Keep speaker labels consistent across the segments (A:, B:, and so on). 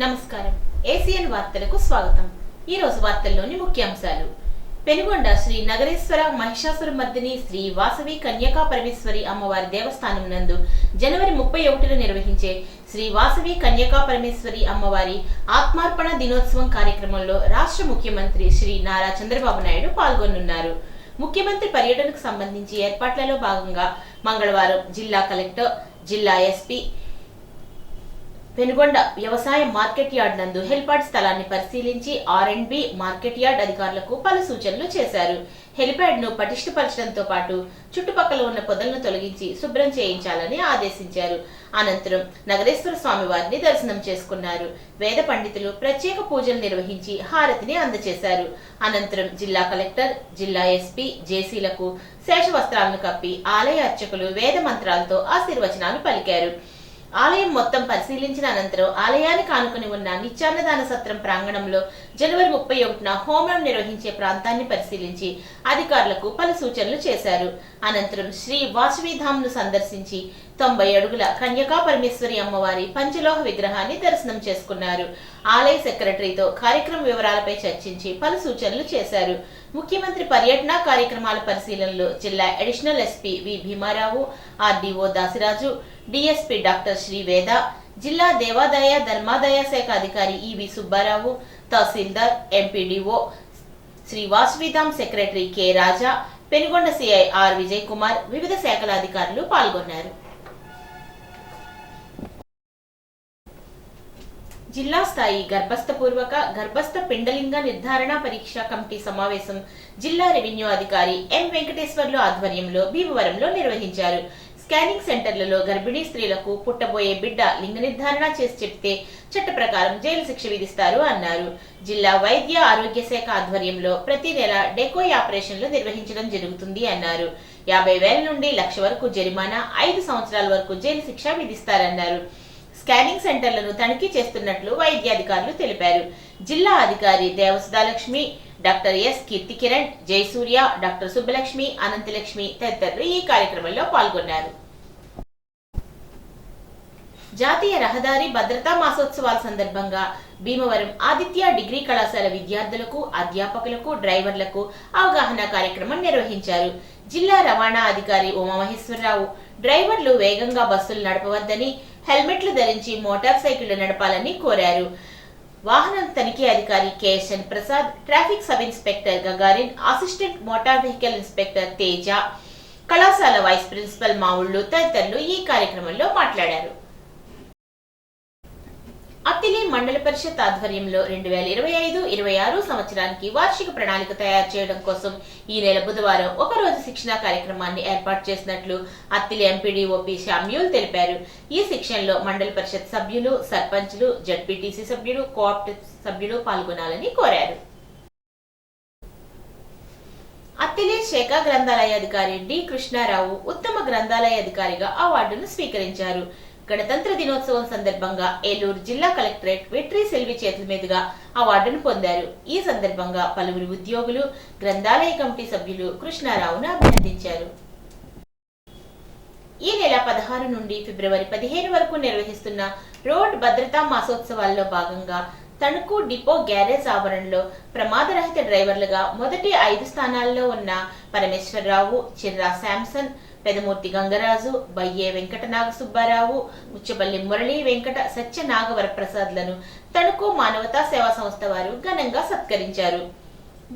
A: నమస్కారం. ఏసియన్ వార్తలకు స్వాగతం. ఈ రోజు వార్తల్లోని ముఖ్యాంశాలు. పెనుగొండ శ్రీ నగరేశ్వర మహిషాసురమర్దిని శ్రీ వాసవి కన్యకా పరమేశ్వరి అమ్మవారి దేవస్థానం నందు జనవరి 31న నిర్వహించే శ్రీ వాసవి కన్యకా పరమేశ్వరి అమ్మవారి ఆత్మార్పణ దినోత్సవం కార్యక్రమంలో రాష్ట్ర ముఖ్యమంత్రి శ్రీ నారా చంద్రబాబు నాయుడు పాల్గొనున్నారు. ముఖ్యమంత్రి పర్యటనకు సంబంధించి ఏర్పాట్లలో భాగంగా మంగళవారం జిల్లా కలెక్టర్, జిల్లా ఎస్పీ పెనుగొండ వ్యవసాయ మార్కెట్ యార్డ్ నందు హెలిపాడ్ స్థలాన్ని పరిశీలించి R&B మార్కెట్ యార్డ్ అధికారులకు పలు సూచనలు చేశారు. హెలిప్యాడ్ ను పటిష్టపరచడంతో పాటు చుట్టుపక్కల ఉన్న పొదలను తొలగించి శుభ్రం చేయించాలని ఆదేశించారు. అనంతరం నగరేశ్వర స్వామి వారిని దర్శనం చేసుకున్నారు. వేద పండితులు ప్రత్యేక పూజలు నిర్వహించి హారతిని అందజేశారు. అనంతరం జిల్లా కలెక్టర్, జిల్లా ఎస్పీ జేసీలకు శేష వస్త్రాలను కప్పి ఆలయ అర్చకులు వేద మంత్రాలతో ఆశీర్వచనాలు పలికారు. ఆలయం మొత్తం పరిశీలించిన అనంతరం ఆలయానికి ఆనుకుని ఉన్న నిత్యాన్నదాన సత్రం ప్రాంగణంలో జనవరి 31న హోమం నిర్వహించే ప్రాంతాన్ని పరిశీలించి అధికారులకు పలు సూచనలు చేశారు. అనంతరం శ్రీ వాసవిధామ్ ను సందర్శించి 90 అడుగుల కన్యకా పరమేశ్వరి అమ్మవారి పంచలోహ విగ్రహాన్ని దర్శనం చేసుకున్నారు. ఆలయ సెక్రటరీతో కార్యక్రమ వివరాలపై చర్చించి పలు సూచనలు చేశారు. ముఖ్యమంత్రి పర్యటన కార్యక్రమాల పరిశీలనలో జిల్లా అడిషనల్ ఎస్పీ వి Bhimarao, RDO Dasiraju, DSP doctor Sri Veda, జిల్లా దేవాదాయ ధర్మాదాయ శాఖ అధికారి ఈవి సుబ్బారావు, తహసీల్దార్, MPDO, Shri వాసవిధామ్ secretary K Raja, Penugonda CI are Vijay Kumar, వివిధ శాఖల అధికారులు పాల్గొన్నారు. జిల్లా స్థాయి గర్భస్థ పిండలింగ నిర్ధారణ పరీక్ష కమిటీ సమావేశం జిల్లా రెవెన్యూ అధికారి ఎం వెంకటేశ్వర్లు ఆధ్వర్యంలో భీమవరంలో నిర్వహించారు. స్కానింగ్ సెంటర్లలో గర్భిణీ స్త్రీలకు పుట్టబోయే బిడ్డ లింగ నిర్ధారణ చేసి చెప్తే చట్ట ప్రకారం జైలు శిక్ష విధిస్తారు అన్నారు. జిల్లా వైద్య ఆరోగ్య శాఖ ఆధ్వర్యంలో ప్రతి నెల డెకోయ్ ఆపరేషన్లు నిర్వహించడం జరుగుతుంది అన్నారు. 50,000 నుండి 1,00,000 వరకు జరిమానా, 5 సంవత్సరాల వరకు జైలు శిక్ష విధిస్తారన్నారు. స్కానింగ్ సెంటర్లను తనిఖీ చేస్తున్నట్లు వైద్యాధికారులు తెలిపారు. జిల్లా అధికారి Devasudhalakshmi, doctor S Keerthikiran, Jayasurya, doctor Subbalakshmi, Anantalakshmi తదితరులు ఈ కార్యక్రమంలో పాల్గొన్నారు. జాతీయ రహదారి భద్రతా మాసోత్సవాల సందర్భంగా భీమవరం ఆదిత్య డిగ్రీ కళాశాల విద్యార్థులకు, అధ్యాపకులకు, డ్రైవర్లకు అవగాహన కార్యక్రమం నిర్వహించారు. జిల్లా రవాణా అధికారి ఉమామహేశ్వరరావు డ్రైవర్లు వేగంగా బస్సులు నడపవద్దని, హెల్మెట్లు ధరించి మోటార్ సైకిళ్లు నడపాలని కోరారు. వాహనం తనిఖీ అధికారి KSN Prasad, traffic sub inspector Gagarin, assistant motor vehicle inspector Teja, కళాశాల వైస్ ప్రిన్సిపల్ మావుళ్లు తదితరులు ఈ కార్యక్రమంలో మాట్లాడారు. అత్తిలి మండల పరిషత్ ఆధ్వర్యంలో 2025-26 సంవత్సరానికి వార్షిక ప్రణాళిక తయారు చేయడం కోసం ఈ నెల బుధవారం ఒకరోజు శిక్షణా కార్యక్రమాన్ని ఏర్పాటు చేసినట్లు అత్తిలి ఎంపీడీఓ పి శామ్యూల్ తెలిపారు. ఈ శిక్షణలో మండల పరిషత్ సభ్యులు, సర్పంచ్లు, జడ్పీటీసీ సభ్యులు, కోఆప్టివ్ సభ్యులు పాల్గొనాలని కోరారు. అత్తిలి శాఖ గ్రంథాలయ అధికారి డి కృష్ణారావు ఉత్తమ గ్రంథాలయ అధికారిగా అవార్డును స్వీకరించారు. గణతంత్ర దినోత్సవం సందర్భంగా ఏలూరు జిల్లా కలెక్టరేట్ వెట్రీ సెల్వి చేతుల మీదుగా అవార్డును పొందారు. ఈ సందర్భంగా పలువురు ఉద్యోగులు, గ్రంథాలయ కమిటీ సభ్యులు కృష్ణారావును అభినందించారు. ఈ నెల 16 నుండి ఫిబ్రవరి 15 వరకు నిర్వహిస్తున్న రోడ్ భద్రతా మాసోత్సవాల్లో భాగంగా తణుకు డిపో గ్యారేజ్ ఆవరణలో ప్రమాదరహిత డ్రైవర్లుగా మొదటి 5 స్థానాల్లో ఉన్న పరమేశ్వరరావు, చిర్రా శాంసన్, పెదమూర్తి గంగరాజు, బయ్యే వెంకట నాగ సుబ్బారావు, ముచ్చపల్లి మురళీ వెంకట సత్య నాగవరప్రసాద్లను తణుకు మానవతా సేవా సంస్థ వారు ఘనంగా సత్కరించారు.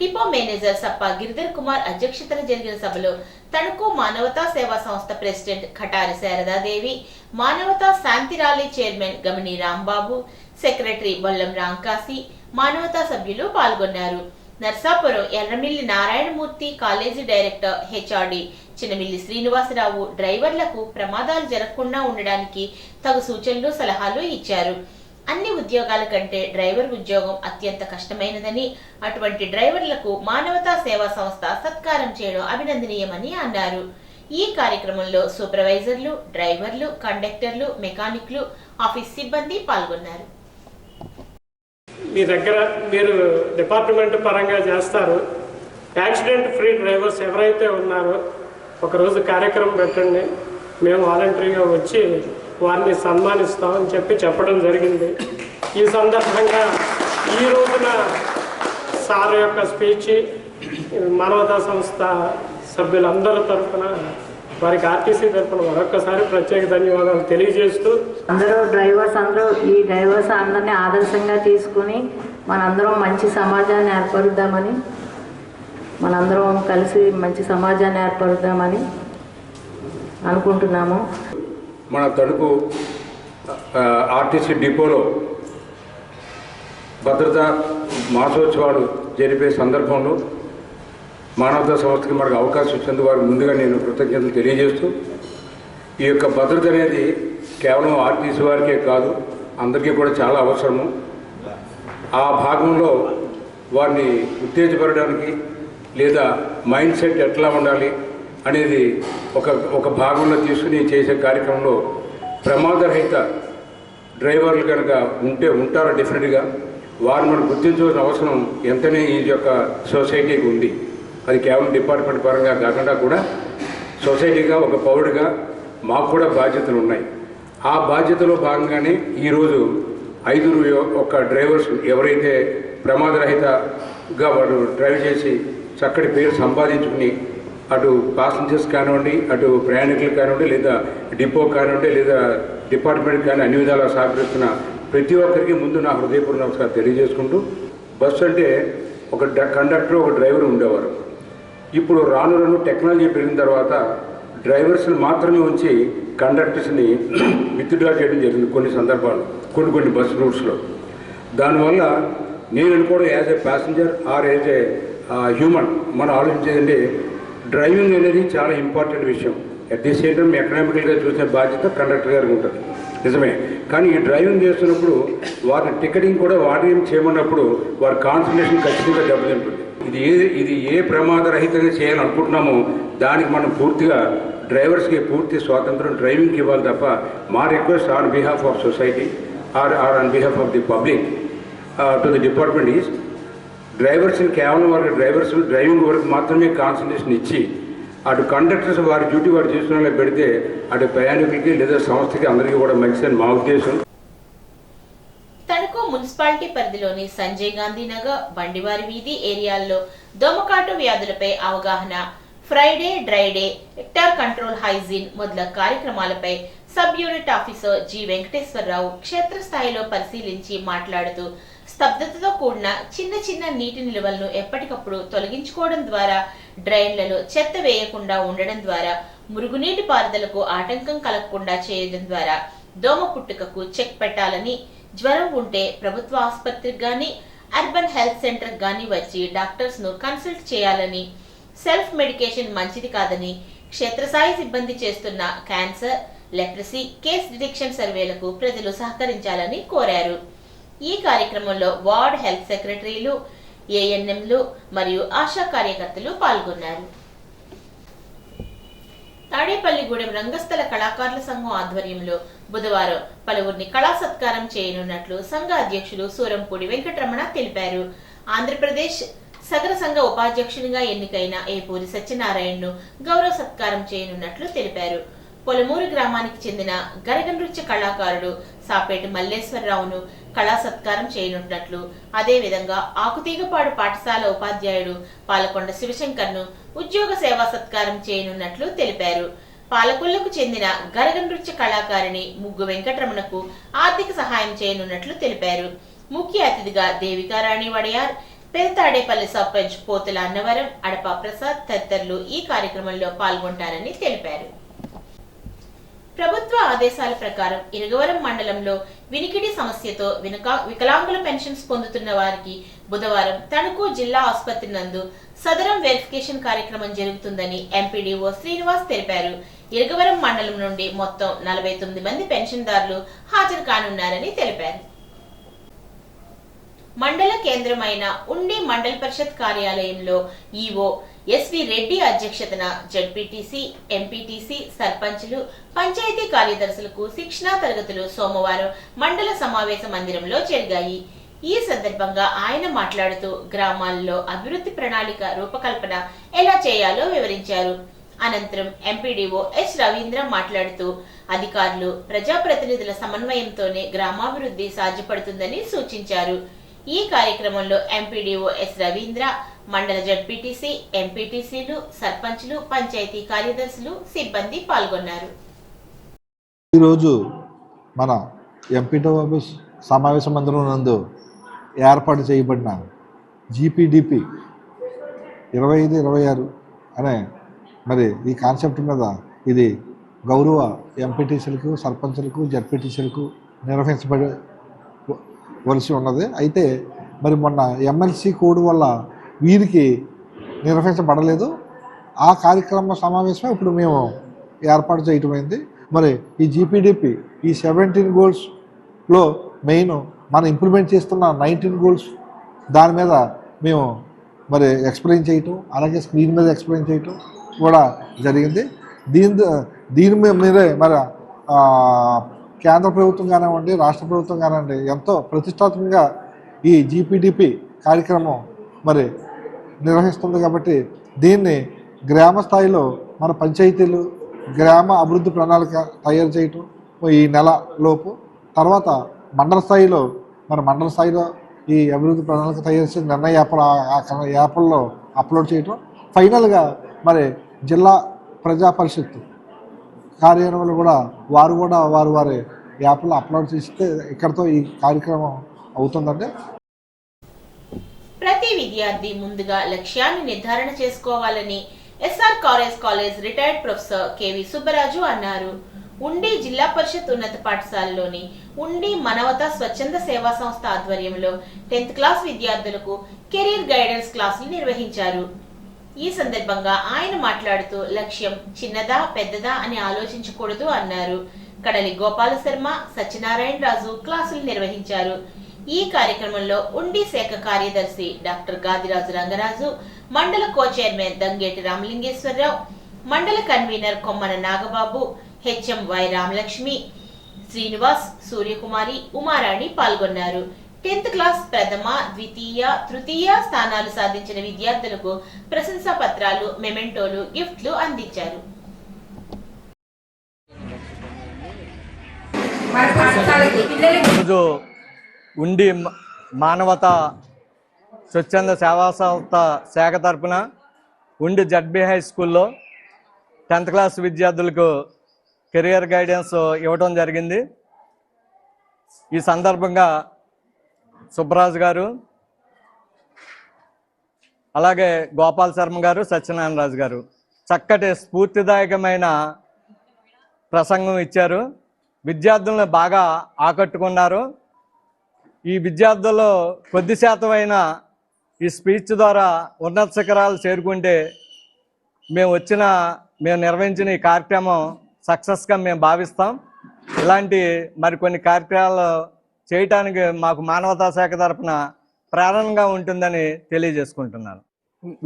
A: డిపో మేనేజర్ సప్ప గిరిధర్ కుమార్ అధ్యక్షతన జరిగిన సభలో తణుకు మానవతా సేవా సంస్థ ప్రెసిడెంట్ ఖటారి శారదాదేవి, మానవతా శాంతి rally chairman Gamini Rambabu, secretary Bollam Ramkasi, Manavata సభ్యులు పాల్గొన్నారు. Narsapuram Erramilli Narayanamurthy college director H R D Chinnamilli Srinivasarao డ్రైవర్లకు ప్రమాదాలు జరగకుండా ఉండడానికి తగు సూచనలు, సలహాలు ఇచ్చారు. అన్ని ఉద్యోగాల కంటే డ్రైవర్ ఉద్యోగం అత్యంత కష్టమైనదని, అటువంటి డ్రైవర్లకు మానవతా సేవా సంస్థ సత్కారం చేయడం అభినందనీయమని అన్నారు. ఈ కార్యక్రమంలో సూపర్వైజర్లు, డ్రైవర్లు, కండక్టర్లు, మెకానిక్లు, ఆఫీస్ సిబ్బంది పాల్గొన్నారు.
B: మీ దగ్గర మీరు డిపార్ట్మెంట్ పరంగా చేస్తారు, యాక్సిడెంట్ ఫ్రీ డ్రైవర్స్ ఎవరైతే ఉన్నారో ఒకరోజు కార్యక్రమం పెట్టండి, మేము వాలంటరీగా వచ్చి వారిని సన్మానిస్తామని చెప్పడం జరిగింది. ఈ సందర్భంగా ఈ రోజున సార్ యొక్క స్పీచ్ మానవతా సంస్థ సభ్యులందరి తరఫున వారికి ఆర్టీసీ తరఫున మరొక్కసారి ప్రత్యేక ధన్యవాదాలు తెలియజేస్తూ
C: అందరూ ఈ డ్రైవర్స్ అందరినీ ఆదర్శంగా తీసుకుని మనందరం మంచి సమాజాన్ని ఏర్పరుద్దామని మనందరం కలిసి మంచి సమాజాన్ని ఏర్పరుద్దామని అనుకుంటున్నాము.
D: మన తణుకు ఆర్టీసీ డిపోలో భద్రతా మాసోత్సవాలు జరిపే సందర్భంలో మానవతా సంస్థకి మనకు అవకాశం ఇచ్చేందుకు వారికి ముందుగా నేను కృతజ్ఞతలు తెలియజేస్తూ, ఈ యొక్క భద్రత అనేది కేవలం ఆర్టీసీ వారికే కాదు, అందరికీ కూడా చాలా అవసరము. ఆ భాగంలో వారిని ఉత్తేజపరచడానికి లేదా మైండ్ సెట్ ఎట్లా ఉండాలి అనేది ఒక భాగంలో తీసుకుని చేసే కార్యక్రమంలో ప్రమాదరహిత డ్రైవర్లు కనుక ఉంటారో డెఫినెట్గా వారిని మనం గుర్తించవలసిన అవసరం ఎంతనే ఈ యొక్క సొసైటీకి ఉంది. అది కేవలం డిపార్ట్మెంట్ పరంగా కాకుండా కూడా సొసైటీగా ఒక పౌరుడిగా మాకు కూడా బాధ్యతలు ఉన్నాయి. ఆ బాధ్యతలో భాగంగానే ఈరోజు 5 డ్రైవర్స్ ఎవరైతే ప్రమాదరహితగా వారు డ్రైవ్ చేసి చక్కటి పేరు సంపాదించుకుని అటు ప్యాసింజర్స్ కానివ్వండి, అటు ప్రయాణికులు కానివ్వండి, లేదా డిపో కానివ్వండి, లేదా డిపార్ట్మెంట్ కానీ అన్ని విధాలా సహకరిస్తున్న ప్రతి ఒక్కరికి ముందు నా హృదయపూర్వక నమస్కారం తెలియజేసుకుంటూ, బస్సు అంటే ఒక కండక్టర్ ఒక డ్రైవర్ ఉండేవారు. ఇప్పుడు రాను టెక్నాలజీ పెరిగిన తర్వాత డ్రైవర్స్ని మాత్రమే ఉంచి కండక్టర్స్ని విత్డ్రా చేయడం జరిగింది కొన్ని సందర్భాలు, కొన్ని బస్ రూట్స్లో. దానివల్ల నేను అనుకోవడం as a passenger or as a human మనం ఆలోచించేదంటే డ్రైవింగ్ అనేది చాలా ఇంపార్టెంట్ విషయం. అట్ ది సేమ్ టైం ఎకనామికల్గా చూసే బాధ్యత కండక్టర్ గారికి ఉంటుంది, నిజమే. కానీ ఈ డ్రైవింగ్ చేస్తున్నప్పుడు వారిని టికెటింగ్ కూడా వాటి చేయమన్నప్పుడు వారి కాన్సన్ట్రేషన్ ఖచ్చితంగా దెబ్బతింటుంది. ఇది ఏ ప్రమాదరహితంగా చేయాలనుకుంటున్నామో దానికి మనం పూర్తిగా డ్రైవర్స్కి పూర్తి స్వాతంత్రం డ్రైవింగ్కి ఇవ్వాలి తప్ప మా request on behalf of society or on behalf of the public to the department is డ్రైవర్స్ని కేవలం వారికి డ్రైవింగ్ వరకు మాత్రమే కాన్సన్ట్రేషన్ ఇచ్చి అటు కండక్టర్స్ వారి డ్యూటీ వారు చేసుకునే పెడితే అటు ప్రయాణికులకి లేదా సంస్థకి అందరికీ కూడా మంచిదని మా ఉద్దేశం.
A: తణుకు మున్సిపాలిటీ పరిధిలోని సంజయ్ గాంధీ నగర్, బండివారి వీధి ఏరియాల్లో దోమకాటు వ్యాధులపై అవగాహన, Friday dry day, vector control hygiene మొదలగు కార్యక్రమాలపై sub unit officer G Venkateswararao క్షేత్రస్థాయిలో పరిశీలించి మాట్లాడుతూ, స్తబ్దతతో కూడిన చిన్న నీటి నిల్వలను ఎప్పటికప్పుడు తొలగించుకోవడం ద్వారా, డ్రైన్లలో చెత్త వేయకుండా ఉండడం ద్వారా, మురుగునీటి పారుదలకు ఆటంకం కలగకుండా చేయడం ద్వారా దోమ పుట్టుకకు చెక్ పెట్టాలని, జ్వరం ఉంటే ప్రభుత్వ ఆసుపత్రికి గాని అర్బన్ హెల్త్ సెంటర్ గాని వచ్చి డాక్టర్స్ ను కన్సల్ట్ చేయాలని, సెల్ఫ్ మెడికేషన్ మంచిది కాదని, క్షేత్రస్థాయి సిబ్బంది చేస్తున్న క్యాన్సర్, లెప్రసీ కేస్ డిటెక్షన్ సర్వేలకు ప్రజలు సహకరించాలని కోరారు. ఈ కార్యక్రమంలో వార్డ్ హెల్త్ సెక్రటరీలు, ఏఎన్ఎంలు మరియు ఆశా కార్యకర్తలు పాల్గొన్నారు. తాడేపల్లిగూడెం రంగస్థల కళాకారుల సంఘం ఆధ్వర్యంలో బుధవారం పలువురిని కళా సత్కారం చేయనున్నట్లు సంఘ అధ్యక్షులు సూరంపూడి వెంకటరమణ తెలిపారు. ఆంధ్రప్రదేశ్ సగర సంఘ ఉపాధ్యక్షునిగా ఎన్నికైన ఏపూరి సత్యనారాయణను గౌరవ సత్కారం చేయనున్నట్లు తెలిపారు. పొలమూరు గ్రామానికి చెందిన గరగ నృత్య కళాకారుడు సాపేటి మల్లేశ్వరరావును కళా సత్కారం చేయనున్నట్లు, అదేవిధంగా ఆకుతీగపాడు పాఠశాల ఉపాధ్యాయుడు పాలకొండ శివశంకర్ను ఉద్యోగ సేవా సత్కారం చేయనున్నట్లు తెలిపారు. పాలకొల్లకు చెందిన గరగ నృత్య కళాకారిణి ముగ్గు వెంకటరమణకు ఆర్థిక సహాయం చేయనున్నట్లు తెలిపారు. ముఖ్య అతిథిగా దేవికారాణి వడయార్, పెదతాడేపల్లి సర్పంచ్ పోతుల అన్నవరం, అడపా ప్రసాద్ తదితరులు ఈ కార్యక్రమంలో పాల్గొంటారని తెలిపారు. ప్రభుత్వ ఆదేశాల ప్రకారం ఇరగవరం మండలంలో వినికిడి సమస్యతో వికలాంగుల పెన్షన్స్ పొందుతున్న వారికి బుధవారం తణుకు జిల్లా ఆసుపత్రి నందు సదరం వెరిఫికేషన్ కార్యక్రమం జరుగుతుందని ఎంపీడీఓ శ్రీనివాస్ తెలిపారు. ఇరగవరం మండలం నుండి మొత్తం 49 మంది పెన్షన్దారులు హాజరు కానున్నారని తెలిపారు. మండల కేంద్రమైన ఉండి మండల పరిషత్ కార్యాలయంలో ఈవో ఎస్వి రెడ్డి అధ్యక్షతన జడ్పీటీసీ, ఎంపీటీసీ, సర్పంచులు, పంచాయతీ కార్యదర్శులకు శిక్షణా తరగతులు సోమవారం మండల సమావేశ మందిరంలో జరిగాయి. ఈ సందర్భంగా ఆయన మాట్లాడుతూ గ్రామాల్లో అభివృద్ధి ప్రణాళిక రూపకల్పన ఎలా చేయాలో వివరించారు. అనంతరం ఎంపీడీఓ ఎస్ రవీంద్ర మాట్లాడుతూ అధికారులు ప్రజాప్రతినిధుల సమన్వయంతోనే గ్రామాభివృద్ధి సాధ్యపడుతుందని సూచించారు. ఈ కార్యక్రమంలో ఎంపీడీఓ ఎస్ రవీంద్ర, మండల జడ్పీటీసీ, ఎంపీటీసీలు, సర్పంచ్లు, పంచాయతీ కార్యదర్శులు, సిబ్బంది పాల్గొన్నారు.
E: ఈరోజు మన ఎంపీడీఓ ఆఫీస్ సమావేశ మందిరం నందు ఏర్పాటు చేయబడిన జీపీడీపీ 25-26 అనే మరి ఈ కాన్సెప్ట్ మీద ఇది గౌరవ ఎంపీటీసీలకు, సర్పంచ్లకు, జడ్పీటీసీలకు నిర్వహించబడవలసి ఉన్నది. అయితే మరి మొన్న ఎమ్మెల్సీ కోడ్ వల్ల వీరికి నిర్వహించబడలేదు. ఆ కార్యక్రమ సమావేశమే ఇప్పుడు మేము ఏర్పాటు చేయటమైంది. మరి ఈ జీపీడీపీ ఈ 17 గోల్స్లో మెయిన్ మనం ఇంప్లిమెంట్ చేస్తున్న 19 గోల్స్ దాని మీద మేము మరి ఎక్స్ప్లెయిన్ చేయటం, అలాగే స్క్రీన్ మీద ఎక్స్ప్లెయిన్ చేయటం కూడా జరిగింది. దీని మీదే మరి కేంద్ర ప్రభుత్వం కానివ్వండి, రాష్ట్ర ప్రభుత్వం కానివ్వండి ఎంతో ప్రతిష్టాత్మకంగా ఈ జీపీడీపీ కార్యక్రమం మరి నిర్వహిస్తుంది. కాబట్టి దీన్ని గ్రామ స్థాయిలో మన పంచాయతీలు గ్రామ అభివృద్ధి ప్రణాళిక తయారు చేయటం ఈ నెల లోపు, తర్వాత మండల స్థాయిలో ఈ అభివృద్ధి ప్రణాళిక తయారు చేసి నిర్ణయ యాప్ల్లో అప్లోడ్ చేయటం, ఫైనల్గా మరి జిల్లా ప్రజా పరిషత్ కార్యాలయంలో కూడా వారి యాప్లో అప్లోడ్ చేస్తే ఇక్కడితో ఈ కార్యక్రమం అవుతుందండి.
A: ప్రతి విద్యార్థి ముందుగా లక్ష్యాన్ని నిర్ధారణ చేసుకోవాలని SR college retired professor KV Subbaraju అన్నారు. ఉండి జిల్లా పరిషత్ ఉన్నత పాఠశాలలోని ఉండి మనవత స్వచ్ఛంద సేవా సంస్థ ఆధ్వర్యంలో 10th క్లాస్ విద్యార్థులకు కెరీర్ గైడెన్స్ క్లాసులు నిర్వహించారు. ఈ సందర్భంగా ఆయన మాట్లాడుతూ లక్ష్యం చిన్నదా పెద్దదా అని ఆలోచించకూడదు అన్నారు. కడలి గోపాల శర్మ, సత్యనారాయణ రాజు క్లాసులు నిర్వహించారు. ఈ కార్యక్రమంలో ఉండి శాఖ కార్యదర్శి డాక్టర్ గాదిరాజు రంగరాజు, మండల కో చైర్మన్ దంగేటి రామలింగేశ్వరరావు, మండల convener Kommana Nagababu, HM Y Ramalakshmi, Srinivas, Suryakumari, Umarani పాల్గొన్నారు. 10th క్లాస్ ప్రథమ, ద్వితీయ, తృతీయ స్థానాలు సాధించిన విద్యార్థులకు ప్రశంసా పత్రాలు, మెమెంటోలు, గిఫ్ట్లు అందించారు.
F: ఈరోజు ఉండి మానవత స్వచ్ఛంద సేవా సంస్థ శాఖ తరపున ఉండి జడ్బీ హై స్కూల్లో 10th క్లాస్ విద్యార్థులకు కెరియర్ గైడెన్స్ ఇవ్వడం జరిగింది. ఈ సందర్భంగా సుబ్బరాజు గారు, అలాగే గోపాల్ శర్మ గారు, సత్యనారాయణ రాజు గారు చక్కటి స్ఫూర్తిదాయకమైన ప్రసంగం ఇచ్చారు. విద్యార్థులను బాగా ఆకట్టుకున్నారు. ఈ విద్యార్థుల్లో కొద్ది శాతమైన ఈ స్పీచ్ ద్వారా ఉన్నత శిఖరాలు చేరుకుంటే మేము నిర్వహించిన ఈ కార్యక్రమం సక్సెస్గా మేము భావిస్తాం. ఇలాంటి మరికొన్ని కార్యక్రమాలు చేయటానికి మాకు మానవతా శాఖ తరఫున ప్రేరణగా ఉంటుందని తెలియజేసుకుంటున్నాను.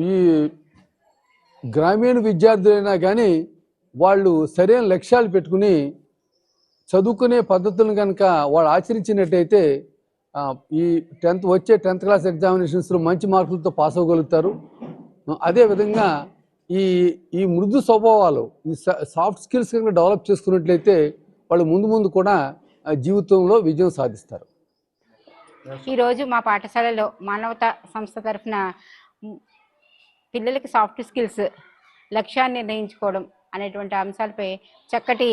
G: ఈ గ్రామీణ విద్యార్థులైనా కానీ వాళ్ళు సరైన లక్ష్యాలు పెట్టుకుని చదువుకునే పద్ధతులను కనుక వాళ్ళు ఆచరించినట్టయితే ఈ 10th క్లాస్ ఎగ్జామినేషన్స్లో మంచి మార్కులతో పాస్ అవ్వగలుగుతారు. అదేవిధంగా ఈ మృదు స్వభావాలు, ఈ సాఫ్ట్ స్కిల్స్ కనుక డెవలప్ చేసుకున్నట్లయితే వాళ్ళు ముందు కూడా జీవితంలో విజయం సాధిస్తారు.
H: ఈరోజు మా పాఠశాలలో మానవతా సంస్థ తరఫున పిల్లలకి సాఫ్ట్ స్కిల్స్, లక్ష్యాన్ని నిర్ణయించుకోవడం అనేటువంటి అంశాలపై చక్కటి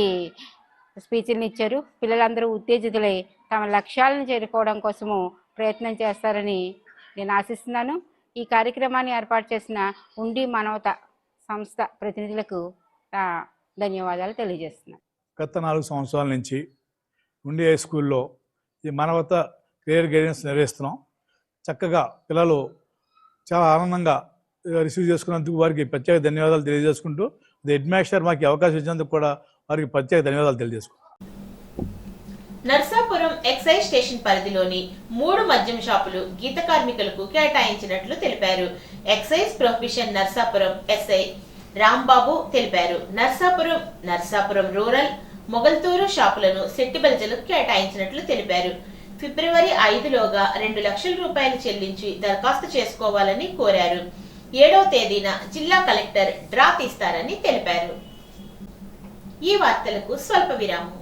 H: స్పీచ్లను ఇచ్చారు. పిల్లలందరూ ఉత్తేజితులై తమ లక్ష్యాలను చేరుకోవడం కోసము ప్రయత్నం చేస్తారని నేను ఆశిస్తున్నాను. ఈ కార్యక్రమాన్ని ఏర్పాటు చేసిన ఉండి మానవత సంస్థ ప్రతినిధులకు ధన్యవాదాలు తెలియజేస్తున్నాను.
I: గత 4 సంవత్సరాల నుంచి ఉండి హై స్కూల్లో ఈ మానవత కెరీర్ గైడెన్స్ నిర్వహిస్తున్నాం. చక్కగా పిల్లలు చాలా ఆనందంగా రిసీవ్ చేసుకున్నందుకు వారికి ప్రత్యేక ధన్యవాదాలు తెలియజేసుకుంటూ, హెడ్ మాస్టర్ మాకు అవకాశం ఇచ్చినందుకు కూడా వారికి ప్రత్యేక ధన్యవాదాలు తెలియజేసుకుంటాం.
A: నర్సాపురం ఎక్సైజ్ స్టేషన్ పరిధిలోని 3 మద్యం షాపులు గీత కార్మికులకు కేటాయించినట్లు తెలిపారు. Excise prohibition Narsapuram SI Rambabu తెలిపారు. నర్సాపురం రూరల్, మొగల్తూరు షాపులను సెట్టిబల్జలకు కేటాయించినట్లు తెలిపారు. ఫిబ్రవరి 5లోగా 2 లక్షల రూపాయలు చెల్లించి దరఖాస్తు చేసుకోవాలని కోరారు. 7వ తేదీన జిల్లా కలెక్టర్ డ్రా తీస్తారని తెలిపారు. ఈ వార్తలకు స్వల్ప విరామం.